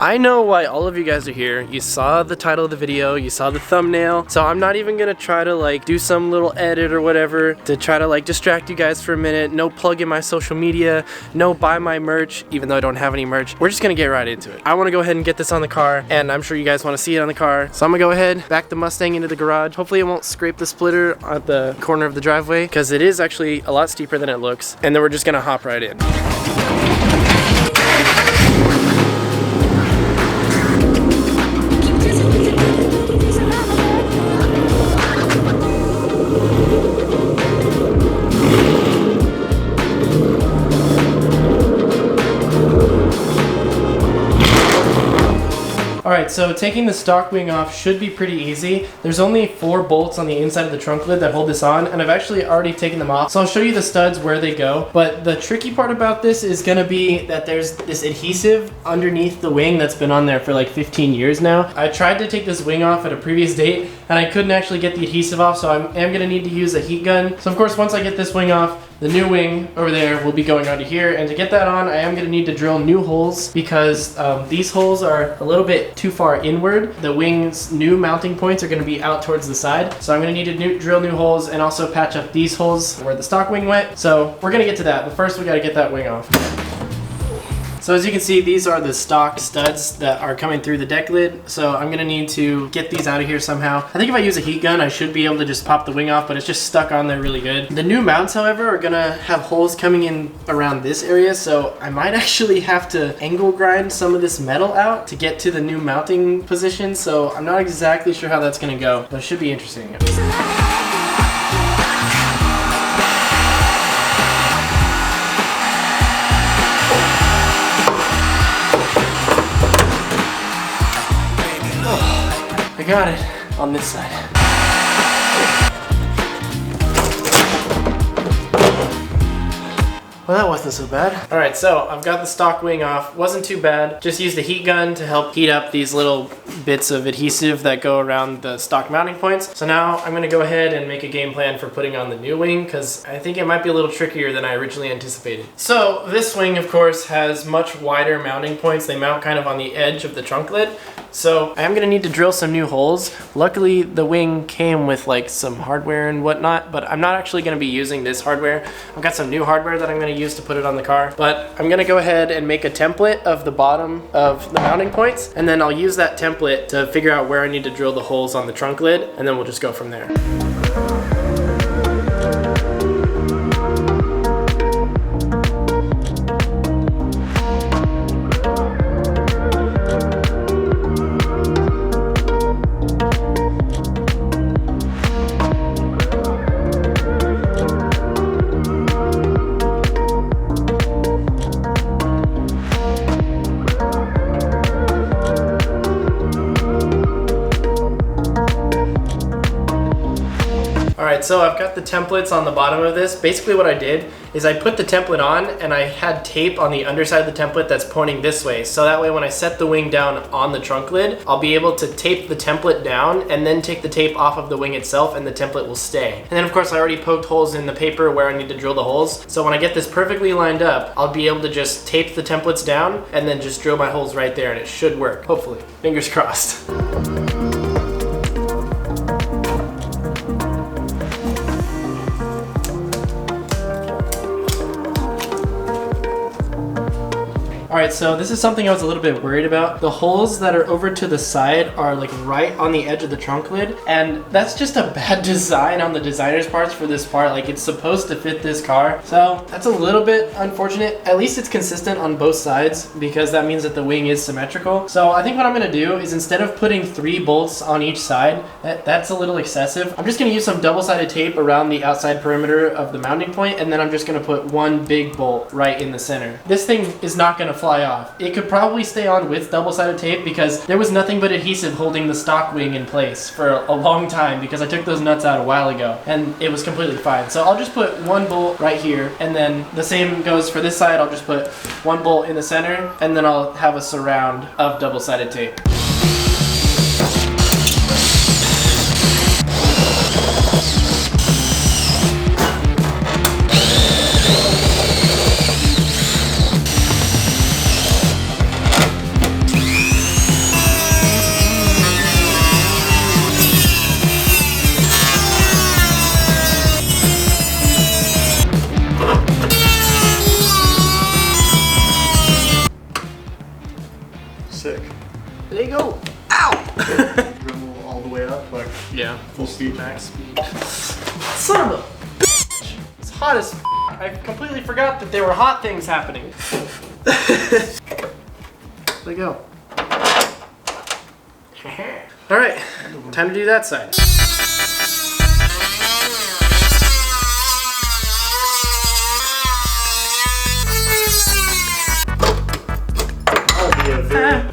I know why all of you guys are here. You saw the title of the video, you saw the thumbnail, so I'm not even gonna try to like do some little edit or whatever to try to like distract you guys for a minute. No plug in my social media, no buy my merch, even though I don't have any merch. We're just gonna get right into it. I wanna go ahead and get this on the car, and I'm sure you guys wanna see it on the car. So I'm gonna go ahead, back the Mustang into the garage. Hopefully it won't scrape the splitter at the corner of the driveway, because it is actually a lot steeper than it looks. And then we're just gonna hop right in. Alright, so taking the stock wing off should be pretty easy. There's only 4 bolts on the inside of the trunk lid that hold this on, and I've actually already taken them off. So I'll show you the studs where they go. But the tricky part about this is gonna be that there's this adhesive underneath the wing that's been on there for like 15 years now. I tried to take this wing off at a previous date, and I couldn't actually get the adhesive off, so I am gonna need to use a heat gun. So of course, once I get this wing off, the new wing over there will be going onto here, and to get that on, I am going to need to drill new holes because these holes are a little bit too far inward. The wing's new mounting points are going to be out towards the side, so I'm going to need to drill new holes and also patch up these holes where the stock wing went. So we're going to get to that, but first we got to get that wing off. So as you can see, these are the stock studs that are coming through the deck lid. So I'm gonna need to get these out of here somehow. I think if I use a heat gun, I should be able to just pop the wing off, but it's just stuck on there really good. The new mounts, however, are gonna have holes coming in around this area, so I might actually have to angle grind some of this metal out to get to the new mounting position. So I'm not exactly sure how that's gonna go, but it should be interesting. I got it on this side. Well, that wasn't so bad. All right, so I've got the stock wing off. Wasn't too bad. Just used a heat gun to help heat up these little bits of adhesive that go around the stock mounting points. So now I'm gonna go ahead and make a game plan for putting on the new wing, because I think it might be a little trickier than I originally anticipated. So this wing, of course, has much wider mounting points. They mount kind of on the edge of the trunk lid. So I am gonna need to drill some new holes. Luckily, the wing came with like some hardware and whatnot, but I'm not actually gonna be using this hardware. I've got some new hardware that I'm gonna use to put it on the car, but I'm gonna go ahead and make a template of the bottom of the mounting points, and then I'll use that template to figure out where I need to drill the holes on the trunk lid, and then we'll just go from there. Alright, so I've got the templates on the bottom of this. Basically what I did is I put the template on, and I had tape on the underside of the template that's pointing this way. So that way when I set the wing down on the trunk lid, I'll be able to tape the template down and then take the tape off of the wing itself, and the template will stay. And then of course I already poked holes in the paper where I need to drill the holes. So when I get this perfectly lined up, I'll be able to just tape the templates down and then just drill my holes right there, and it should work, hopefully. Fingers crossed. Alright, so this is something I was a little bit worried about. The holes that are over to the side are like right on the edge of the trunk lid, and that's just a bad design on the designer's parts for this part. Like, it's supposed to fit this car, so that's a little bit unfortunate. At least it's consistent on both sides, because that means that the wing is symmetrical. So I think what I'm gonna do is, instead of putting 3 bolts on each side, that's a little excessive. I'm just gonna use some double-sided tape around the outside perimeter of the mounting point, and then I'm just gonna put 1 big bolt right in the center. This thing is not gonna fly off. It could probably stay on with double-sided tape, because there was nothing but adhesive holding the stock wing in place for a long time, because I took those nuts out a while ago and it was completely fine. So I'll just put 1 bolt right here, and then the same goes for this side. I'll just put 1 bolt in the center, and then I'll have a surround of double-sided tape. There you go. Ow! Dribble all the way up, like Yeah. full speed. Max speed. Son of a bitch! It's hot as f. I completely forgot that there were hot things happening. There you go. Alright, time to do that side.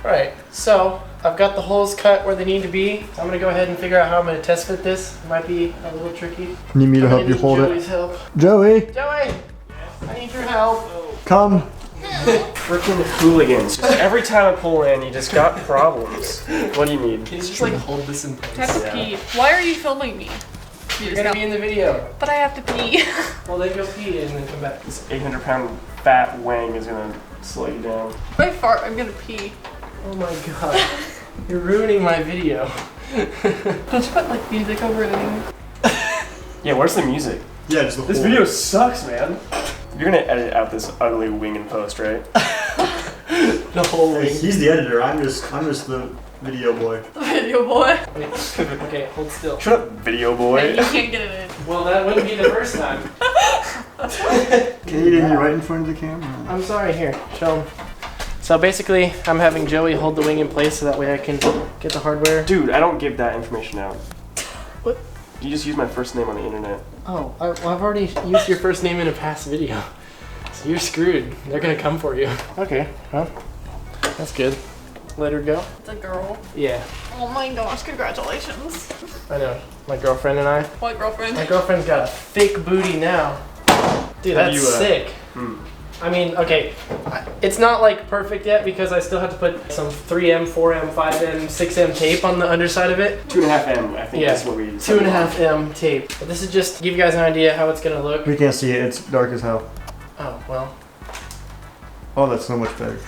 Alright, so I've got the holes cut where they need to be. So I'm gonna go ahead and figure out how I'm gonna test fit this. It might be a little tricky. Need me to help you hold Joey's it? Help. Joey! Joey! I need your help. Come! Freaking hooligans. Just every time I pull in, you just got problems. What do you need? Can you just like hold this in place? I have to pee. Why are you filming me? You're gonna be in the video. But I have to pee. Well, then go pee and then come back. This 800-pound fat wang is gonna slow you down. If I fart, I'm gonna pee. Oh my god. You're ruining my video. Don't you put like music over it anyway? Yeah, where's the music? Yeah, just the This video sucks, man. You're gonna edit out this ugly wing in post, right? The whole Hey, wing. he's the editor. I'm just the video boy. Video boy. Wait, okay, hold still. Shut up, video Hey, boy. you can't get it in. Well, that wouldn't be the first time. Can you get me right in front of the camera? I'm sorry, here, show 'em. So basically, I'm having Joey hold the wing in place so that way I can get the hardware. Dude, I don't give that information out. What? You just use my first name on the internet. Oh, I've already used your first name in a past video. So you're screwed. They're gonna come for you. Okay, well, that's good. Let her go? It's a girl. Yeah, Oh my gosh, congratulations. I know. My girlfriend and I. What girlfriend? My girlfriend's got a thick booty now. Dude, How that's do you, sick. Hmm. I mean, okay, it's not like perfect yet because I still have to put some 3M, 4M, 5M, 6M tape on the underside of it. 2.5M, I think Yeah, is what we 2.5M tape. But this is just to give you guys an idea how it's gonna look. We can't see it. It's dark as hell. Oh, well. Oh, that's so much better.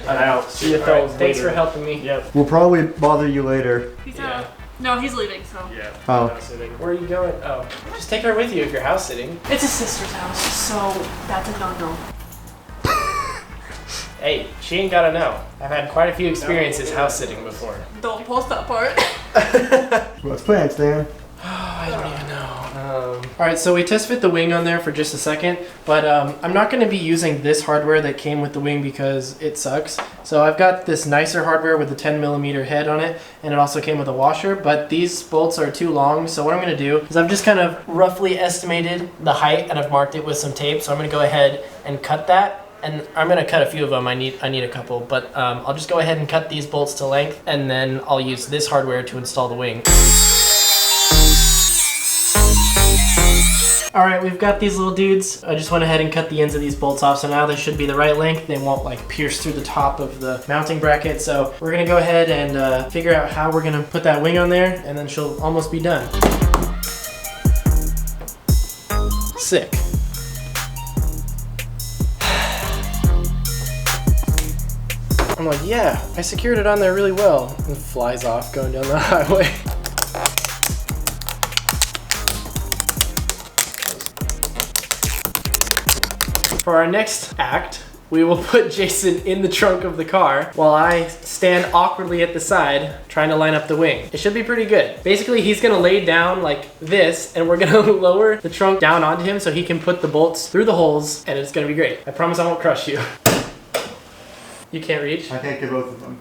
I'm out. See you Alright, fellas thanks later. for helping me. Yep. We'll probably bother you later. He's Yeah. out. No, he's leaving, so. Yeah. Oh. Where are you going? Oh, just take her with you if you're house sitting. It's his sister's house, so that's a no-no. Hey, she ain't gotta know. I've had quite a few experiences house sitting before. Don't post that part. What's plans, Dan? I don't even know. Alright, so we test fit the wing on there for just a second, but I'm not going to be using this hardware that came with the wing because it sucks. So I've got this nicer hardware with a 10mm head on it, and it also came with a washer, but these bolts are too long, so what I'm going to do is I've just kind of roughly estimated the height and I've marked it with some tape, so I'm going to go ahead and cut that. And I'm gonna cut a few of them. I need a couple, but I'll just go ahead and cut these bolts to length, and then I'll use this hardware to install the wing. All right, we've got these little dudes. I just went ahead and cut the ends of these bolts off, so now they should be the right length. They won't like pierce through the top of the mounting bracket. So we're gonna go ahead and figure out how we're gonna put that wing on there, and then she'll almost be done. Sick. I'm like, yeah, I secured it on there really well. And it flies off going down the highway. For our next act, we will put Jason in the trunk of the car while I stand awkwardly at the side trying to line up the wing. It should be pretty good. Basically, he's gonna lay down like this, and we're gonna lower the trunk down onto him so he can put the bolts through the holes, and it's gonna be great. I promise I won't crush you. You can't reach? I can't get both of them.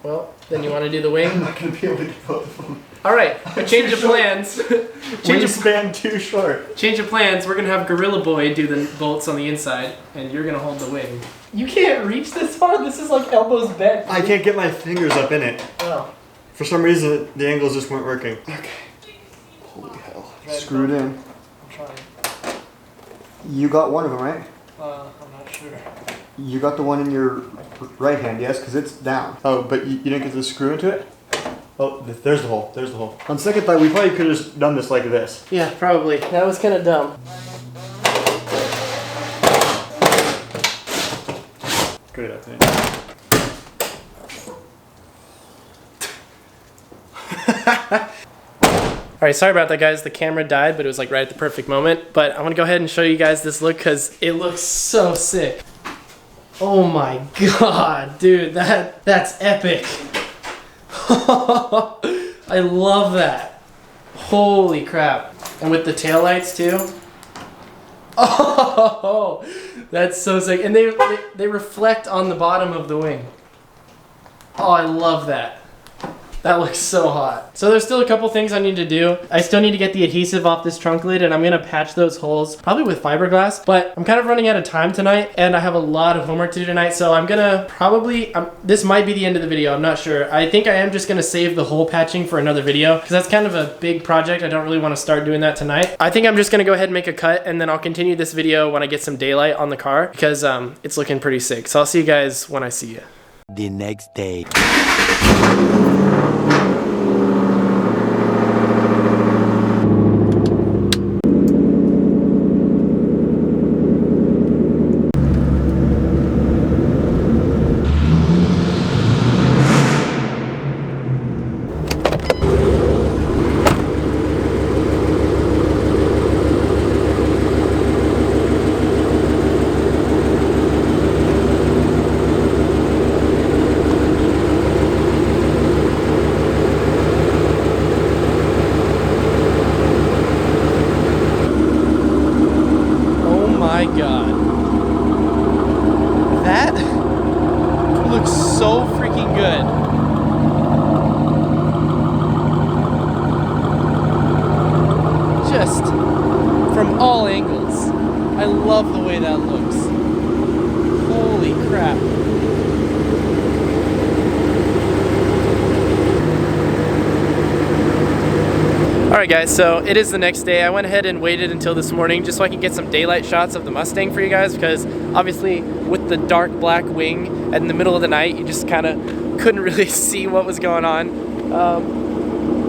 Well, then you want to do the wing? I'm not gonna be able to get both of them. All right, a change of plans. Wingspan too short. Change of plans. We're gonna have Gorilla Boy do the bolts on the inside, and you're gonna hold the wing. You can't reach this far. This is like elbows bent. I can't get my fingers up in it. Oh. For some reason, the angles just weren't working. Okay. Holy hell. Screwed in. I'm trying. You got one of them, right? I'm not sure. You got the one in your right hand, yes, because it's down. Oh, but you didn't get the screw into it? Oh, there's the hole. There's the hole. On second thought, we probably could have just done this like this. Yeah, probably. That was kind of dumb. Good at that All right, sorry about that, guys. The camera died, but it was like right at the perfect moment. But I'm gonna go ahead and show you guys this look because it looks so sick. Oh my god, dude, that's epic. I love that. Holy crap. And with the taillights too. Oh, that's so sick. And they reflect on the bottom of the wing. Oh, I love that. That looks so hot. So there's still a couple things I need to do. I still need to get the adhesive off this trunk lid, and I'm gonna patch those holes, probably with fiberglass, but I'm kind of running out of time tonight, and I have a lot of homework to do tonight, so I'm gonna probably, this might be the end of the video, I'm not sure. I think I am just gonna save the hole patching for another video, because that's kind of a big project. I don't really wanna start doing that tonight. I think I'm just gonna go ahead and make a cut, and then I'll continue this video when I get some daylight on the car, because it's looking pretty sick. So I'll see you guys when I see you. The next day. My God, that looks so freaking good. Just from all angles. I love the way that looks. Holy crap. Alright guys, so it is the next day. I went ahead and waited until this morning just so I could get some daylight shots of the Mustang for you guys, because obviously with the dark black wing and in the middle of the night you just kind of couldn't really see what was going on.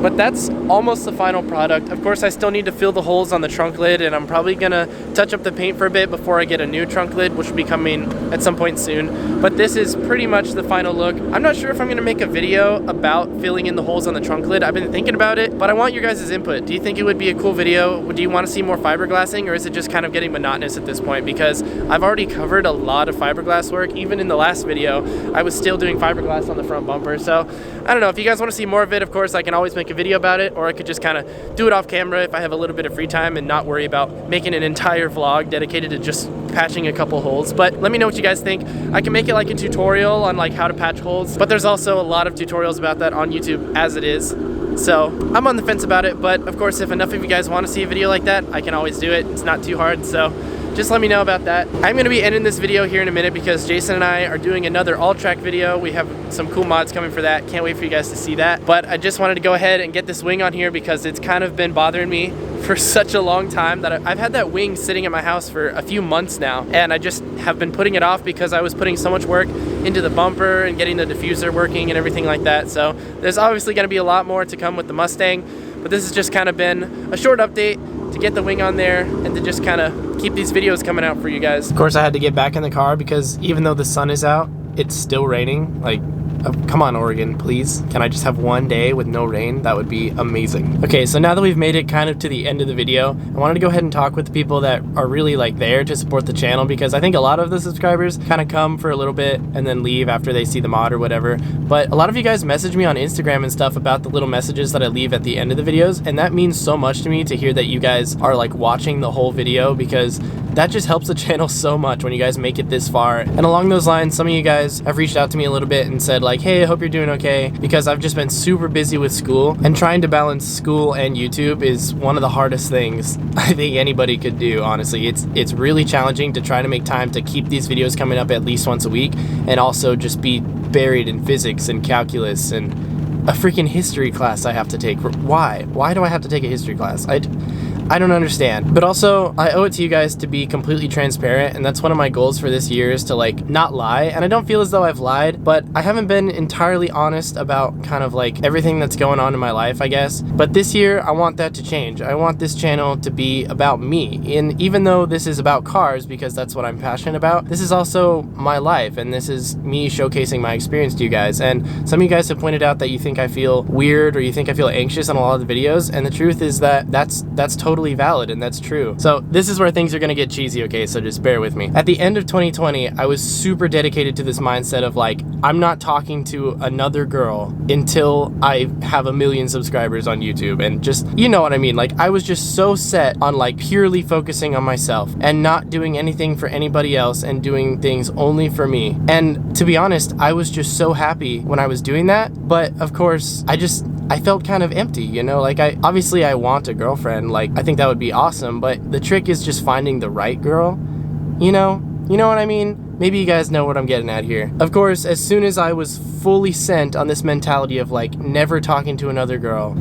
But that's almost the final product. Of course, I still need to fill the holes on the trunk lid, and I'm probably gonna touch up the paint for a bit before I get a new trunk lid, which will be coming at some point soon. But this is pretty much the final look. I'm not sure if I'm gonna make a video about filling in the holes on the trunk lid. I've been thinking about it, but I want your guys' input. Do you think it would be a cool video? Do you want to see more fiberglassing, or is it just kind of getting monotonous at this point? Because I've already covered a lot of fiberglass work. Even in the last video, I was still doing fiberglass on the front bumper. So I don't know, if you guys want to see more of it, of course, I can always make a video about it, or I could just kind of do it off camera if I have a little bit of free time and not worry about making an entire vlog dedicated to just patching a couple holes. But let me know what you guys think. I can make it like a tutorial on like how to patch holes, but there's also a lot of tutorials about that on YouTube as it is. So I'm on the fence about it, but of course, if enough of you guys want to see a video like that, I can always do it. It's not too hard, so just let me know about that. I'm going to be ending this video here in a minute because Jason and I are doing another all-track video. We have some cool mods coming for that. Can't wait for you guys to see that. But I just wanted to go ahead and get this wing on here because it's kind of been bothering me for such a long time that I've had that wing sitting at my house for a few months now, and I just have been putting it off because I was putting so much work into the bumper and getting the diffuser working and everything like that. So there's obviously going to be a lot more to come with the Mustang, but this has just kind of been a short update to get the wing on there and to just kind of keep these videos coming out for you guys. Of course, I had to get back in the car because even though the sun is out, it's still raining. Like, come on, Oregon, please. Can I just have one day with no rain? That would be amazing. Okay, so now that we've made it kind of to the end of the video, I wanted to go ahead and talk with the people that are really like there to support the channel, because I think a lot of the subscribers kind of come for a little bit and then leave after they see the mod or whatever. But a lot of you guys message me on Instagram and stuff about the little messages that I leave at the end of the videos, and that means so much to me to hear that you guys are like watching the whole video, because that just helps the channel so much when you guys make it this far. And along those lines, some of you guys have reached out to me a little bit and said like, hey, I hope you're doing okay, because I've just been super busy with school, and trying to balance school and YouTube is one of the hardest things I think anybody could do, honestly. It's really challenging to try to make time to keep these videos coming up at least once a week, and also just be buried in physics and calculus and a freaking history class I have to take. Why? Why do I have to take a history class? I don't understand. But also, I owe it to you guys to be completely transparent, and that's one of my goals for this year, is to like not lie. And I don't feel as though I've lied, but I haven't been entirely honest about kind of like everything that's going on in my life, I guess. But this year, I want that to change. I want this channel to be about me. And even though this is about cars, because that's what I'm passionate about, this is also my life, and this is me showcasing my experience to you guys. And some of you guys have pointed out that you think I feel weird, or you think I feel anxious on a lot of the videos, and the truth is that that's totally totally valid, and that's true. So this is where things are gonna get cheesy, okay? So just bear with me. At the end of 2020, I was super dedicated to this mindset of like, I'm not talking to another girl until I have 1 million subscribers on YouTube, and just, you know what I mean? Like, I was just so set on like purely focusing on myself and not doing anything for anybody else and doing things only for me. And to be honest, I was just so happy when I was doing that, but of course, I felt kind of empty, you know? Like, obviously I want a girlfriend, like, I think that would be awesome, but the trick is just finding the right girl, you know? You know what I mean? Maybe you guys know what I'm getting at here. Of course, as soon as I was fully sent on this mentality of like never talking to another girl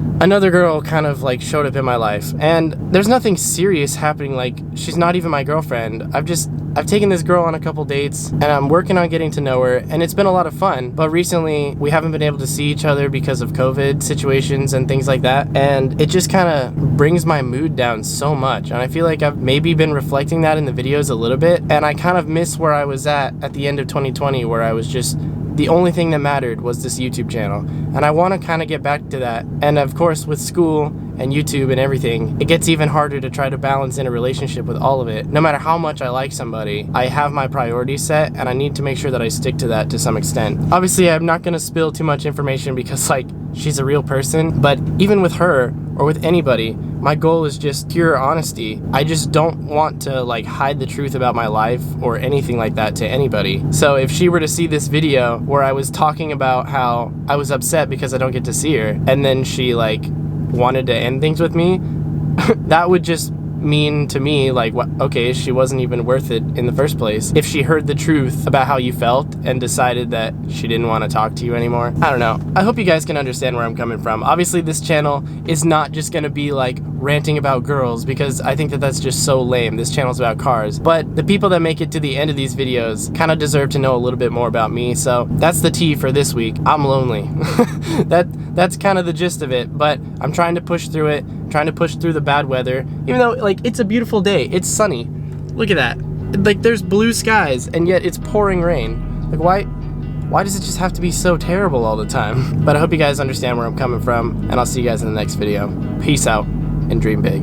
kind of like showed up in my life. And there's nothing serious happening, like she's not even my girlfriend. I've taken this girl on a couple dates and I'm working on getting to know her, and it's been a lot of fun. But recently we haven't been able to see each other because of COVID situations and things like that. And it just kind of brings my mood down so much. And I feel like I've maybe been reflecting that in the videos a little bit. And I kind of miss where I was at the end of 2020, where I was just, the only thing that mattered was this YouTube channel. And I want to kind of get back to that. And of course, with school and YouTube and everything, it gets even harder to try to balance in a relationship with all of it. No matter how much I like somebody, I have my priorities set, and I need to make sure that I stick to that to some extent. Obviously, I'm not going to spill too much information because like, she's a real person, but even with her or with anybody, my goal is just pure honesty. I just don't want to like hide the truth about my life or anything like that to anybody. So if she were to see this video where I was talking about how I was upset because I don't get to see her, and then she like wanted to end things with me, that would just mean to me like, what, okay, she wasn't even worth it in the first place. If she heard the truth about how you felt and decided that she didn't want to talk to you anymore. I don't know. I hope you guys can understand where I'm coming from. Obviously this channel is not just gonna be like ranting about girls, because I think that that's just so lame. This channel's about cars. But the people that make it to the end of these videos kind of deserve to know a little bit more about me. So that's the tea for this week. I'm lonely. That's kind of the gist of it, but I'm trying to push through it, trying to push through the bad weather, even though like it's a beautiful day. It's sunny. Look at that. Like there's blue skies and yet it's pouring rain. Like why does it just have to be so terrible all the time? But I hope you guys understand where I'm coming from, and I'll see you guys in the next video. Peace out and dream big.